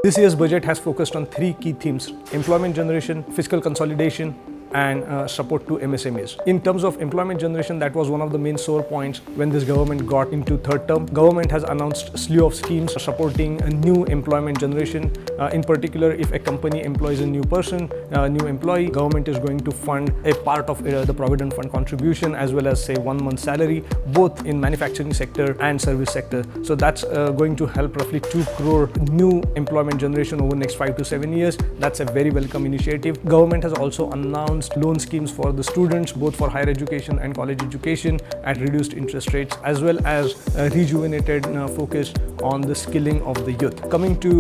This year's budget has focused on three key themes: employment generation, fiscal consolidation, and support to MSMEs. In terms of employment generation, that was one of the main sore points when this government got into third term. Government has announced a slew of schemes supporting a new employment generation. In particular, if a company employs a new person, a new employee, government is going to fund a part of the Provident Fund contribution as well as say 1 month salary, both in manufacturing sector and service sector. So that's going to help roughly 2 crore new employment generation over the next 5 to 7 years. That's a very welcome initiative. Government has also announced loan schemes for the students, both for higher education and college education at reduced interest rates, as well as a rejuvenated focus on the skilling of the youth. Coming to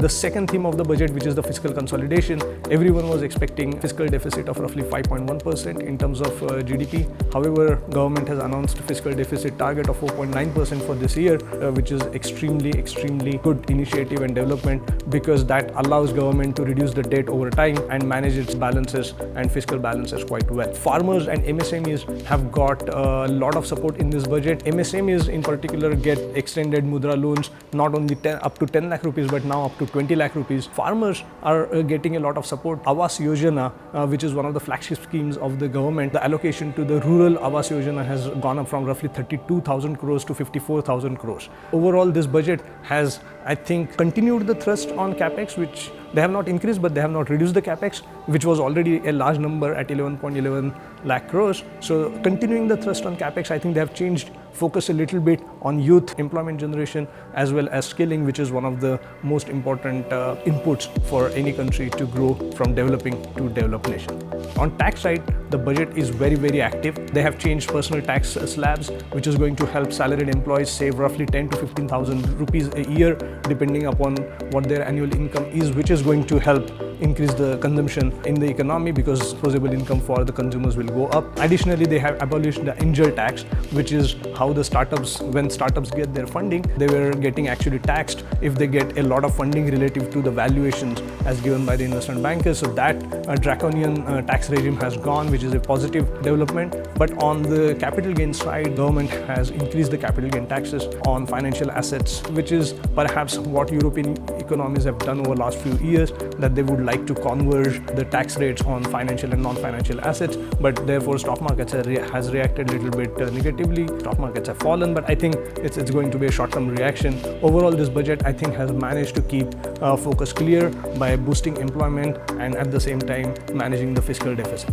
the second theme of the budget, which is the fiscal consolidation, everyone was expecting fiscal deficit of roughly 5.1% in terms of GDP. However, government has announced a fiscal deficit target of 4.9% for this year, which is extremely good initiative and development, because that allows government to reduce the debt over time and manage its balances and fiscal balances quite well. Farmers and MSMEs have got a lot of support in this budget. MSMEs in particular get extended mudra loans, not only up to 10 lakh rupees, but now up to 20 lakh rupees. Farmers are getting a lot of support. Awas Yojana, which is one of the flagship schemes of the government, the allocation to the rural Awas Yojana has gone up from roughly 32,000 crores to 54,000 crores. Overall, this budget has, I think, continued the thrust on capex, which they have not increased, but they have not reduced the capex, which was already a large number at 11.11 lakh crores. So continuing the thrust on capex, I think they have changed focus a little bit on youth employment generation as well as skilling, which is one of the most important inputs for any country to grow from developing to developed nation. On tax side, the budget is very active. They have changed personal tax slabs, which is going to help salaried employees save roughly 10 to 15,000 rupees a year, depending upon what their annual income is, which is going to help increase the consumption in the economy, because disposable income for the consumers will go up. Additionally, they have abolished the angel tax, which is how the startups, when startups get their funding, they were getting actually taxed if they get a lot of funding relative to the valuations as given by the investment bankers. So that draconian tax regime has gone, which is a positive development. But on the capital gain side, government has increased the capital gain taxes on financial assets, which is perhaps what European economies have done over the last few years, that they would like to converge the tax rates on financial and non-financial assets, but therefore stock markets has reacted a little bit negatively. Stock markets have fallen, but I think it's going to be a short-term reaction. Overall, this budget, I think, has managed to keep focus clear by boosting employment and at the same time managing the fiscal deficit.